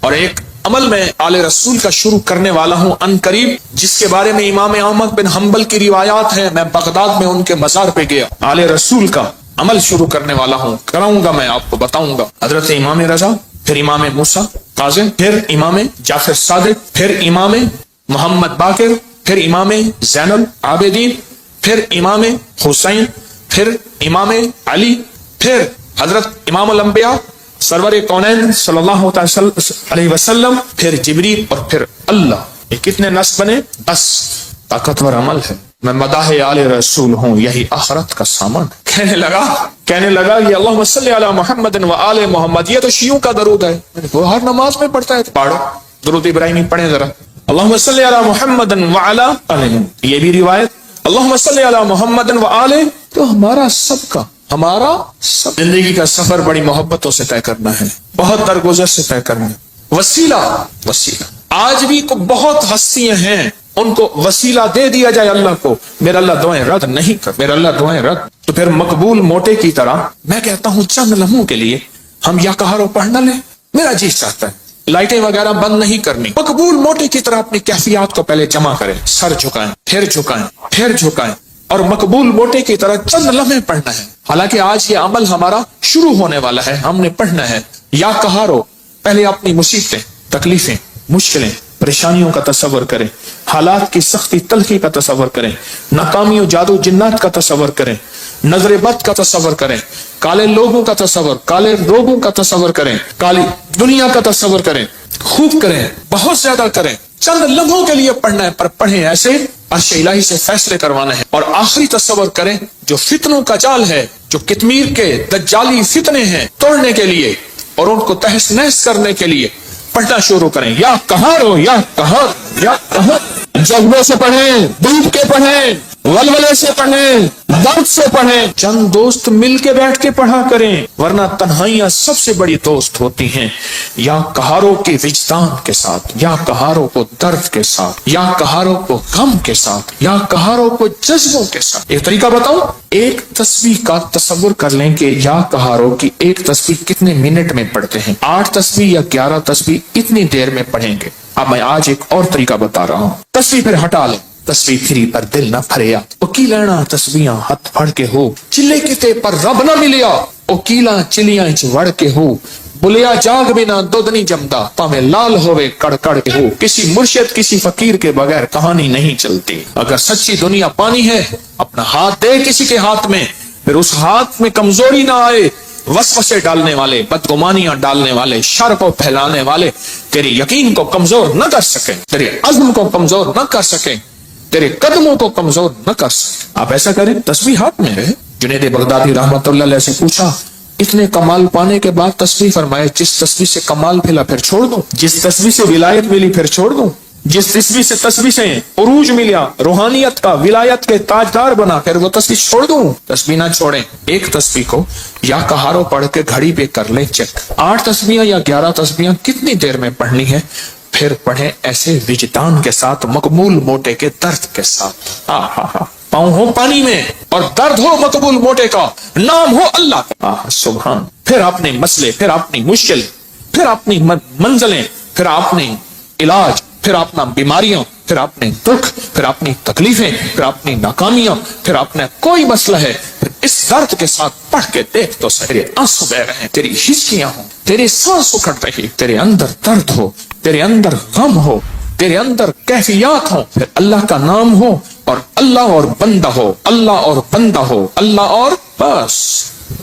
اور ایک عمل میں آل رسول کا شروع کرنے والا ہوں ان قریب، جس کے بارے میں امام احمد بن حنبل کی روایات ہیں. میں بغداد میں ان کے مزار پہ گیا، آل رسول کا عمل شروع کرنے والا ہوں، کراؤں گا، میں آپ کو بتاؤں گا. حضرت امام رضا، پھر امام موسیٰ کاظم، پھر امام جعفر صادق، پھر امام محمد باقر، پھر امام زین العابدین، پھر امام حسین، پھر امام علی، پھر حضرت امام الانبیاء سرور کونین صلی اللہ علیہ وسلم، پھر جبریل، اور پھر اللہ. یہ کتنے نصب بنے؟ 10. طاقتور عمل ہے. میں مداح آل رسول ہوں، یہی آخرت کا سامان. کہنے لگا یہ اللہم صلی علی محمد و آل محمد، یہ تو شیعوں کا درود ہے. وہ ہر نماز میں پڑھتا ہے، پڑھو درود ابراہیمی پڑھیں ذرا. اللہم صلی علی محمد و آل، یہ بھی روایت اللہم صلی علی محمد و آل. تو ہمارا سب زندگی کا سفر بڑی محبتوں سے طے کرنا ہے، بہت درگزر سے طے کرنا ہے. وسیلہ آج بھی بہت ہستیاں ہیں، ان کو وسیلہ دے دیا جائے اللہ کو، میرا اللہ دعائیں رد نہیں کر، میرا اللہ دعائیں رد. تو پھر مقبول موٹے کی طرح میں کہتا ہوں چند لمحوں کے لیے ہم یا کہارو پڑھ نہ لیں. میرا جی چاہتا ہے لائٹیں وغیرہ بند نہیں کرنی، مقبول موٹے کی طرح اپنی کیفیات کو پہلے جمع کریں، سر جھکائیں، پھر جھکائیں، اور مقبول موٹے کی طرح چند لمحے پڑھنا ہے. حالانکہ آج یہ عمل ہمارا شروع ہونے والا ہے، ہم نے پڑھنا ہے. یا کہارو پہلے اپنی مصیبتیں، تکلیفیں، مشکلیں، پریشانیوں کا تصور کریں، حالات کی سختی تلخی کا تصور کریں، ناکامی و جادو جنات کا تصور کریں، نظر بد کا تصور کریں، کالے لوگوں کا تصور، کالے روگوں کا تصور کریں، کالی دنیا کا تصور کریں. خوب کریں، بہت زیادہ کریں. چند لمحوں کے لیے پڑھنا ہے، پر پڑھیں ایسے عرش الہی سے فیصلے کروانا ہے. اور آخری تصور کریں، جو فتنوں کا جال ہے، جو کتمیر کے دجالی فتنے ہیں، توڑنے کے لیے اور ان کو تہس نہس کرنے کے لیے پڑھنا شروع کریں. یا کہارو، یا کہار، یا کہار. جذبے سے پڑھیں، ڈوب کے پڑھیں، ولولے سے پڑھیں، درد سے پڑھیں. چند دوست مل کے بیٹھ کے پڑھا کریں، ورنہ تنہائیاں سب سے بڑی دوست ہوتی ہیں. یا کہاروں کے وجدان کے ساتھ، یا کہاروں کو درد کے ساتھ، یا کہاروں کو غم کے ساتھ، یا کہاروں کو جذبوں کے ساتھ. ایک طریقہ بتاؤں، ایک تسبیح کا تصور کر لیں کہ یا کہاروں کی ایک تسبیح کتنے منٹ میں پڑھتے ہیں. 8 تسبیح یا 11 تسبیح اتنی دیر میں پڑھیں گے. اب میں آج ایک اور طریقہ بتا رہا ہوں. تسبیح پھر ہٹا لیں، تسبیح پھری پر دل نہ پھریا، او کی لینا تسبیحاں ہتھ پھڑ کے ہو، چلے کتے پر رب نہ ملیا، او کیلا چلیاں اچ وڑ کے ہو، بلیا جاگ بنا دودھ نہیں جمدا، پاویں لال ہوئے کڑ کڑ کے ہو. کسی مرشد کسی فقیر کے بغیر کہانی نہیں چلتی. اگر سچی دنیا پانی ہے، اپنا ہاتھ دے کسی کے ہاتھ میں، پھر اس ہاتھ میں کمزوری نہ آئے. وسوسے ڈالنے والے، بدگمانیاں ڈالنے والے، شر کو پھیلانے والے تیری یقین کو کمزور نہ کر سکیں، تیرے عزم کو کمزور نہ کر سکیں، تیرے قدموں کو کمزور نہ کر سکیں. آپ ایسا کریں، تسبیح ہاتھ میں رہے. جنید بغدادی رحمۃ اللہ علیہ سے پوچھا، اتنے کمال پانے کے بعد تسبیح فرمائے، جس تسبیح سے کمال پھیلا پھر چھوڑ دوں، جس تسبیح سے ولایت ملی پھر چھوڑ دوں، جس تسبیح سے عروج ملا، روحانیت کا، ولایت کے تاجدار بنا، پھر وہ تسبیح چھوڑ دوں. تسبیح نہ چھوڑیں. ایک تسبیح کو یا کہارو پڑھ کے گھڑی پہ کر لیں چیک، 8 تسبیحاں یا 11 تسبیحاں کتنی دیر میں پڑھنی ہے. پھر پڑھیں ایسے وجدان کے ساتھ، مقبول موٹے کے درد کے ساتھ. پاؤں ہو پانی میں اور درد ہو مقبول موٹے کا، نام ہو اللہ کا. سبحان. پھر اپنے مسئلے، پھر اپنی مشکل، پھر اپنی منزلیں، پھر اپنی علاج، پھر اپنا بیماریاں، پھر اپنے دکھ، پھر اپنی تکلیفیں، پھر اپنی ناکامیاں، پھر اپنا کوئی مسئلہ ہے، پھر اس درد کے ساتھ پڑھ کے دیکھ تو صحیح. تیرے آنسو بہ رہے ہیں، تیری ہچکیاں ہوں، تیرے سانس اکھڑ رہی، تیرے اندر درد ہو، تیرے اندر غم ہو، تیرے اندر کیفیات ہوں، پھر اللہ کا نام ہو اور اللہ اور بندہ ہو، اللہ اور بندہ ہو، اللہ اور بس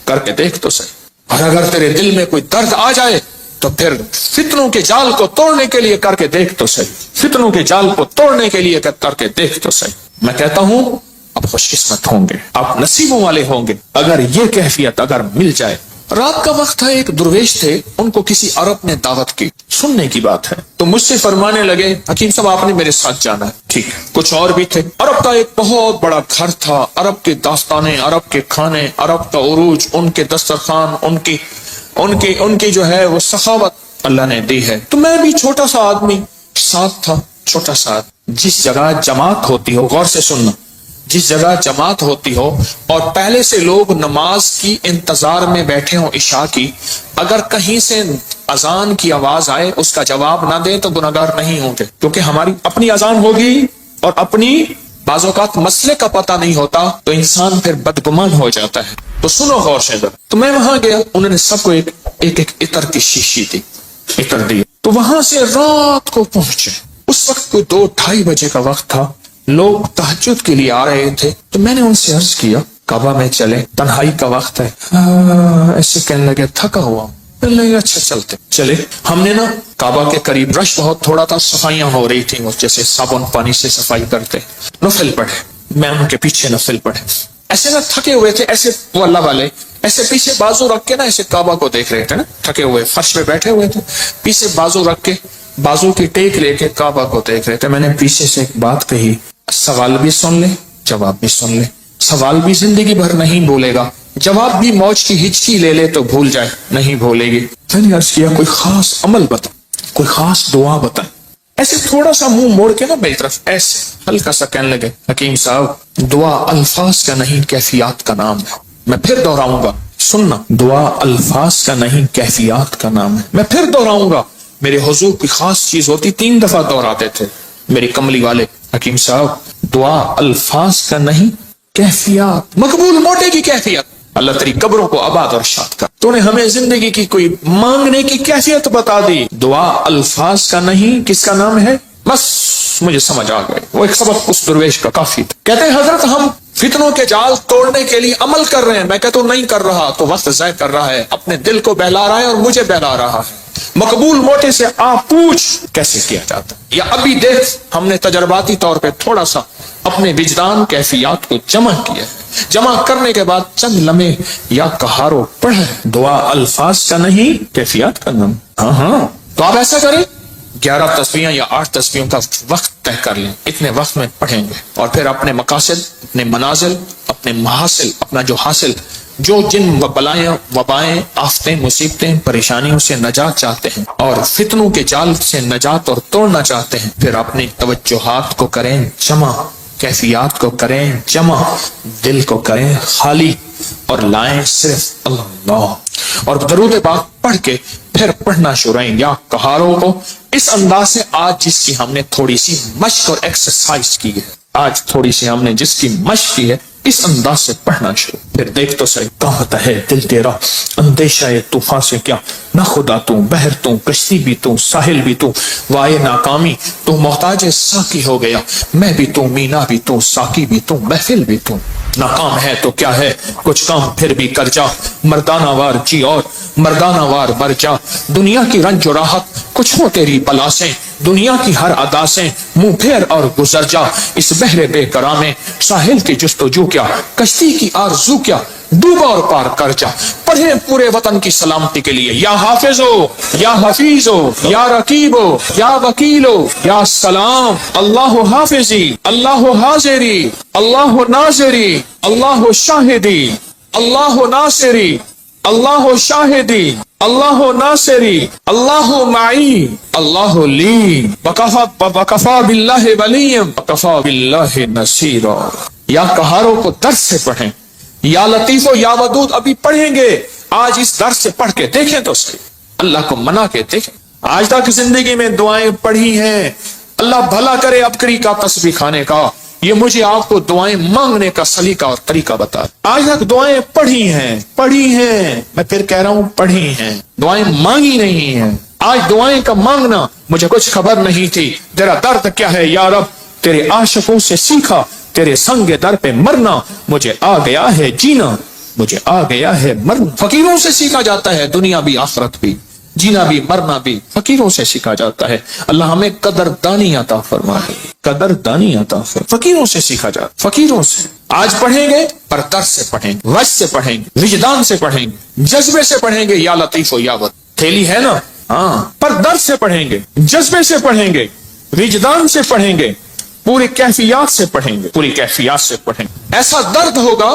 کر کے دیکھ تو صحیح. اور اگر تیرے دل میں کوئی درد آ جائے تو پھر فتنوں کے جال کو توڑنے کے لیے کر کے دیکھ تو صحیح. فتنوں کے جال کو توڑنے کے لیے کر کے دیکھ تو صحیح. میں کہتا ہوں آپ خوش قسمت ہوں گے، آپ نصیبوں والے ہوں گے اگر یہ کیفیت اگر مل جائے. رات کا وقت تھا، ایک درویش تھے، ان کو کسی عرب نے دعوت کی. سننے کی بات ہے تو مجھ سے فرمانے لگے، حکیم صاحب آپ نے میرے ساتھ جانا ہے. ٹھیک ہے. کچھ اور بھی تھے. عرب کا ایک بہت بڑا گھر تھا، عرب کے داستانیں، عرب کے کھانے، عرب کا عروج، ان کے دسترخوان، ان کی جو ہے وہ سخاوت اللہ نے دی ہے. تو میں بھی چھوٹا سا آدمی ساتھ تھا، چھوٹا سا. جس جگہ جماعت ہوتی ہو، غور سے سننا، جس جگہ جماعت ہوتی ہو اور پہلے سے لوگ نماز کی انتظار میں بیٹھے ہوں عشاء کی، اگر کہیں سے اذان کی آواز آئے اس کا جواب نہ دیں تو گناہگار نہیں ہوں گے، کیونکہ ہماری اپنی اذان ہوگی اور اپنی بعض اوقات مسئلے کا پتہ نہیں ہوتا تو انسان پھر بدگمان ہو جاتا ہے۔ تو سنو غور سے ذرا۔ تو میں وہاں گیا، انہوں نے سب کو ایک عطر کی شیشی دی، عطر دی، تو وہاں سے رات کو پہنچے۔ اس وقت کوئی 2-2:30 بجے کا وقت تھا، لوگ تہجد کے لیے آ رہے تھے، تو میں نے ان سے عرض کیا کعبہ میں چلے، تنہائی کا وقت ہے۔ ایسے کہنے لگے تھکا ہوا، لگے اچھا چلتے چلے۔ ہم نے نا کعبہ کے قریب رش بہت تھوڑا تھا، صفائیاں ہو رہی تھیں، جیسے صابن پانی سے صفائی کرتے، نفل پڑھے، میں ان کے پیچھے نفل پڑھے۔ ایسے نا تھکے ہوئے تھے، ایسے وہ اللہ والے ایسے پیچھے بازو رکھ کے نا ایسے کعبہ کو دیکھ رہے تھے نا، تھکے ہوئے فرش پہ بیٹھے ہوئے تھے، پیچھے بازو رکھ کے بازو کی ٹیک لے کے کعبہ کو دیکھ رہے تھے۔ میں نے پیچھے سے ایک بات کہی، سوال بھی سن لے جواب بھی سن لے، سوال بھی زندگی بھر نہیں بولے گا، جواب بھی موج کی ہچکی لے لے تو بھول جائے، نہیں بھولے گی۔ میں نے عرض کیا کوئی خاص عمل بتا، کوئی خاص دعا بتا۔ ایسے تھوڑا سا منہ موڑ کے نا میری طرف ایسے ہلکا سا کہنے لگے، حکیم صاحب دعا الفاظ کا نہیں کیفیات کا نام ہے۔ میں پھر دہراؤں گا، سننا، دعا الفاظ کا نہیں کیفیات کا نام ہے۔ میں پھر دہراؤں گا، میرے حضور کی خاص چیز ہوتی، 3 دفعہ دہراتے تھے میری کملی والے، حکیم صاحب دعا الفاظ کا نہیں کیفیات، مقبول موٹے کی کیفیت۔ اللہ تیری قبروں کو آباد اور شاد کر، تو نے ہمیں زندگی کی کوئی مانگنے کی کیفیت بتا دی۔ دعا الفاظ کا نہیں، کس کا نام ہے؟ بس مجھے سمجھ آ گئی، وہ ایک سبق اس درویش کا کافی تھا۔ کہتے ہیں حضرت ہم فتنوں کے جال توڑنے کے لیے عمل کر رہے ہیں، میں کہتا ہوں نہیں کر رہا تو وقت ضائع کر رہا ہے، اپنے دل کو بہلا رہا ہے اور مجھے بہلا رہا ہے۔ مقبول موٹے سے آپ پوچھ کیسے کیا جاتا ہے، یا ابھی دیکھ ہم نے تجرباتی طور پہ تھوڑا سا اپنے وجدان کیفیات کو جمع کیا ہے، جمع کرنے کے بعد چند لمحے یا کہارو پڑھے، دعا الفاظ کا نہیں کیفیات کا نام۔ ہاں تو آپ ایسا کریں، 11 تسبیحیں یا 8 تسبیحوں کا وقت طے کر لیں، اتنے وقت میں پڑھیں گے، اور پھر اپنے مقاصد، اپنے منازل، اپنے محاصل، اپنا جو حاصل، جو جن بلائیں وبائیں آفتیں مصیبتیں پریشانیوں سے نجات چاہتے ہیں اور فتنوں کے جال سے نجات اور توڑنا چاہتے ہیں، پھر اپنی توجہات کو کریں جمع، کیفیات کو کریں جمع، دل کو کریں خالی اور لائیں صرف اللہ، اور درود پاک پڑھ کے پھر پڑھنا شروع یا کہاروں کو اس انداز سے۔ آج جس کی ہم نے تھوڑی سی مشق اور ایکسرسائز کی ہے، آج تھوڑی سی ہم نے جس کی مشق کی ہے، اس انداز سے پڑھنا شروع۔ پھر دیکھ تو صحیح، کہتا ہے دل تیرا اندیشہ طوفان سے کیا، نہ خدا تو بحر تو کشتی بھی تو ساحل بھی تو، وائے ناکامی تو محتاج ساقی ہو گیا، میں بھی تو مینا بھی تو ساقی بھی تو محفل بھی تو، ناکام ہے تو کیا ہے کچھ کام پھر بھی کر جا، مردانہ وار جی اور مردانہ وار مر جا، دنیا کی رنج و راحت کچھ ہو تیری بلا سے، دنیا کی ہر ادا سے منہ پھیر اور گزر جا، اس بحر بے قرار میں ساحل کی جستجو کیا، کشتی کی آرزو کیا، ڈوبا اور پار کر جا، پڑھیں پورے وطن کی سلامتی کے لیے، یا حافظ ہو یا حفیظ ہو یا رقیب ہو یا وکیل ہو یا سلام، اللہ حافظی اللہ حاضری اللہ ناظری اللہ شاہدی اللہ ناصری اللہ شاہدی اللہ ناصری اللہ معی اللہ لی وکفا باللہ ولیم وکفا باللہ نصیرا۔ یا کہاروں کو درس سے پڑھیں، یا لطیف و یا ودود ابھی پڑھیں گے، آج اس درس سے پڑھ کے دیکھیں تو صحیح، اللہ کو منا کے دیکھیں۔ آج تک زندگی میں دعائیں پڑھی ہیں، اللہ بھلا کرے ابکری کا تسبیح کھانے کا، یہ مجھے آپ کو دعائیں مانگنے کا سلیقہ اور طریقہ بتا۔ آج تک دعائیں پڑھی ہیں، میں پھر کہہ رہا ہوں پڑھی ہیں، دعائیں مانگی نہیں ہیں۔ آج دعائیں کا مانگنا مجھے کچھ خبر نہیں تھی، تیرا درد کیا ہے یا رب، تیرے عاشقوں سے سیکھا، تیرے سنگ در پہ مرنا، مجھے آ گیا ہے جینا، مجھے آ گیا ہے مرنا۔ فقیروں سے سیکھا جاتا ہے دنیا بھی آخرت بھی، جینا بھی مرنا بھی فقیروں سے سیکھا جاتا ہے۔ اللہ ہمیں قدردانی عطا فرمائے، قدردانی عطا فرمائے۔ فقیروں سے سیکھا جاتا، فقیروں سے۔ آج پڑھیں گے پر درد سے پڑھیں گے، وجد سے پڑھیں گے، وجدان سے پڑھیں گے، جذبے سے پڑھیں گے، یا لطیف و یا ود، تھیلی ہے نا، ہاں، پر درد سے پڑھیں گے، جذبے سے پڑھیں گے، وجدان سے پڑھیں گے، پوری کیفیات سے پڑھیں گے، پوری کیفیات سے پڑھیں گے۔ ایسا درد ہوگا،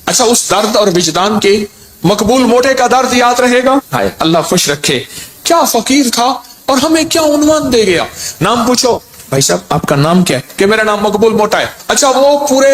اچھا اس درد اور وجدان کے مقبول موٹے کا درد یاد رہے گا، ہائے اللہ خوش رکھے، کیا فقیر تھا اور ہمیں کیا عنوان دے گیا۔ نام پوچھو، بھائی صاحب آپ کا نام کیا ہے؟ کہ میرا نام مقبول موٹا ہے۔ اچھا وہ پورے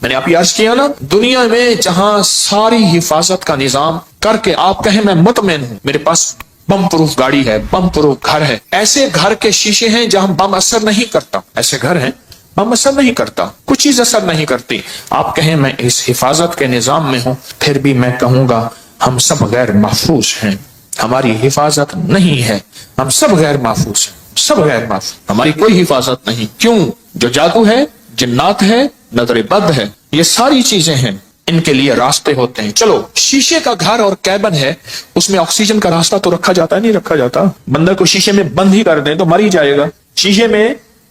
میں نے آپ یہ عرض کیا نا، دنیا میں جہاں ساری حفاظت کا نظام کر کے آپ کہیں میں مطمئن ہوں، میرے پاس بم پروف گاڑی ہے، بم پروف گھر ہے، ایسے گھر کے شیشے ہیں جہاں بم اثر نہیں کرتا، ایسے گھر ہیں بم اثر نہیں کرتا، کچھ چیز اثر نہیں کرتی، آپ کہیں میں اس حفاظت کے نظام میں ہوں، پھر بھی میں کہوں گا ہم سب غیر محفوظ ہیں، ہماری حفاظت نہیں ہے، ہم سب غیر محفوظ ہیں، سب غیر محفوظ، ہماری کوئی حفاظت نہیں۔ کیوں؟ جو جادو ہے، جنات ہے، نظر بد ہے، یہ ساری چیزیں ہیں، ان کے لیے راستے ہوتے ہیں۔ چلو شیشے کا گھر اور کیبن ہے، اس میں آکسیجن کا راستہ تو رکھا جاتا ہے، نہیں رکھا جاتا؟ بندر کو شیشے میں بند ہی کر دیں تو مر ہی جائے گا۔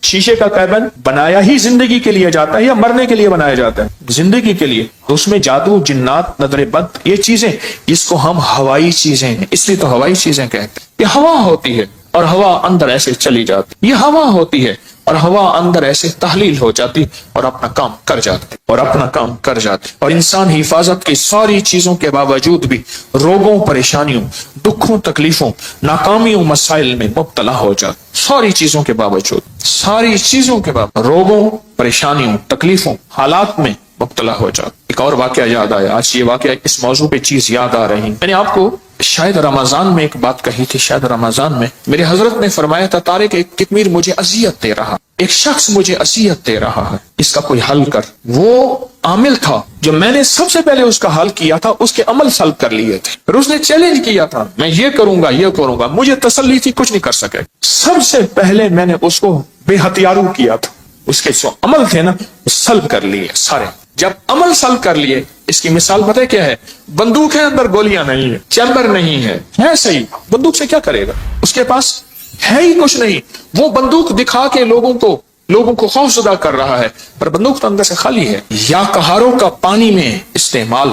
شیشے کا کیبن بنایا ہی زندگی کے لیے جاتا ہے یا مرنے کے لیے بنایا جاتا ہے؟ زندگی کے لیے۔ تو اس میں جادو، جنات، نظر بد، یہ چیزیں، اس کو ہم ہوائی چیزیں ہیں، اس لیے تو ہوائی چیزیں کہتے ہیں۔ یہ ہوا ہوتی ہے اور ہوا اندر ایسے چلی جاتی، یہ ہوا ہوتی ہے اور ہوا اندر ایسے تحلیل ہو جاتی اور اپنا کام کر جاتی اور انسان حفاظت کی ساری چیزوں کے باوجود بھی روگوں، پریشانیوں، دکھوں، تکلیفوں، ناکامیوں، مسائل میں مبتلا ہو جاتا، ساری چیزوں کے باوجود روگوں، پریشانیوں، تکلیفوں، حالات میں مبتلا ہو جاتا۔ ایک اور واقعہ یاد آیا، آج یہ واقعہ اس موضوع پہ چیز یاد آ رہی، میں نے آپ کو شاید رمضان میں ایک بات کہی تھی، شاید رمضان میں میرے حضرت نے فرمایا تھا، طارق ایک کتمیر مجھے اذیت دے رہا، ایک شخص مجھے اذیت دے رہا ہے، اس کا کوئی حل کر۔ وہ عامل تھا جو میں نے سب سے پہلے اس کا حل کیا تھا، اس کے عمل سلب کر لیے تھے، پھر اس نے چیلنج کیا تھا میں یہ کروں گا، مجھے تسلی تھی کچھ نہیں کر سکے، سب سے پہلے میں نے اس کو بے ہتھیارو کیا تھا، اس کے جو عمل تھے نا سلب کر لیے سارے۔ جب عمل سلب کر لیے، اس کی مثال پتہ کیا ہے؟ بندوق ہے، اندر گولیاں نہیں ہے، چیمبر نہیں ہے صحیح، بندوق سے کیا کرے گا؟ اس کے پاس ہے ہی کچھ نہیں، وہ بندوق دکھا کے لوگوں کو خوف زدہ کر رہا ہے، پر بندوق تو اندر سے خالی ہے۔ یا کہاروں کا پانی میں استعمال،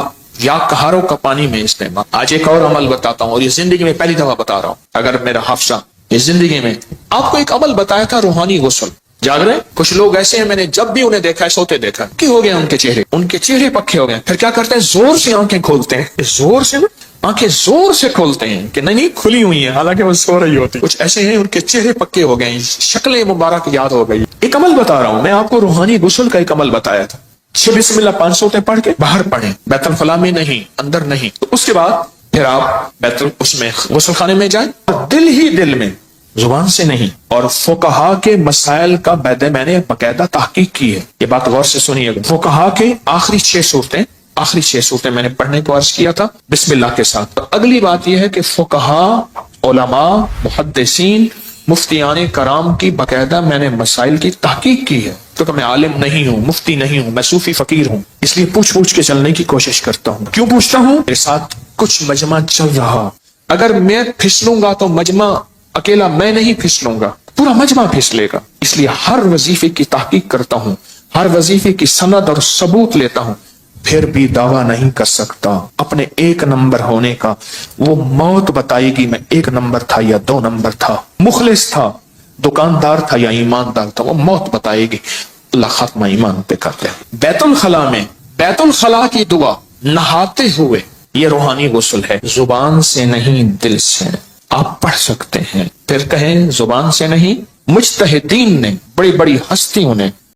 آج ایک اور عمل بتاتا ہوں، اور یہ زندگی میں پہلی دفعہ بتا رہا ہوں، اگر میرا حافظہ یہ زندگی میں آپ کو ایک عمل بتایا تھا، روحانی غسل۔ جاگ رہے کچھ لوگ ایسے ہیں، میں نے جب بھی انہیں دیکھا ہے سوتے دیکھا ہے، کہ ہو گئے ان کے چہرے پکے ہو گئے، پھر کیا کرتے ہیں؟ زور سے آنکھیں کھولتے ہیں، آنکھیں زور سے کھولتے ہیں کہ نہیں کھلی ہوئی ہیں، حالانکہ وہ سو رہی ہوتی۔ کچھ ایسے ہیں ان کے چہرے پکے ہو گئے، شکلیں مبارک یاد ہو گئی۔ ایک عمل بتا رہا ہوں میں آپ کو، روحانی غسل کا ایک عمل بتایا تھا۔ بسم اللہ 5 سوتے پڑھ کے باہر پڑھیں، بیت الخلاء میں نہیں، اندر نہیں، تو اس کے بعد پھر آپ اس میں غسل خانے میں جائیں، اور دل ہی دل میں، زبان سے نہیں۔ اور فقہا کے مسائل کا میں نے باقاعدہ تحقیق کی ہے، یہ بات غور سے سنیے گا۔ فقہا کے آخری 6 صورتیں میں نے پڑھنے کو عرض کیا تھا بسم اللہ کے ساتھ۔ اگلی بات یہ ہے کہ فقہا، علماء، محدثین، مفتیان کرام کی باقاعدہ میں نے مسائل کی تحقیق کی ہے، کیونکہ میں عالم نہیں ہوں، مفتی نہیں ہوں، میں صوفی فقیر ہوں، اس لیے پوچھ کے چلنے کی کوشش کرتا ہوں۔ کیوں پوچھتا ہوں؟ میرے ساتھ کچھ مجمع چل رہا، اگر میں پھسلوں گا تو مجمع، اکیلا میں نہیں پھسلوں گا، پورا مجمع پھسلے گا، اس لیے ہر وظیفے کی تحقیق کرتا ہوں، ہر وظیفے کی سند اور ثبوت لیتا ہوں، پھر بھی دعویٰ نہیں کر سکتا اپنے 1 نمبر ہونے کا۔ وہ موت بتائے گی میں 1 نمبر تھا یا 2 نمبر تھا، مخلص تھا، دکاندار تھا یا ایماندار تھا، وہ موت بتائے گی۔ اللہ خاتمہ ایمان پہ کرتے ہیں۔ بیت الخلاء کی دعا نہاتے ہوئے، یہ روحانی غسل ہے، زبان سے نہیں دل سے آپ پڑھ سکتے ہیں۔ پھر کہیں زبان سے نہیں، مجتہدین نے، بڑی بڑی ہستیوں نے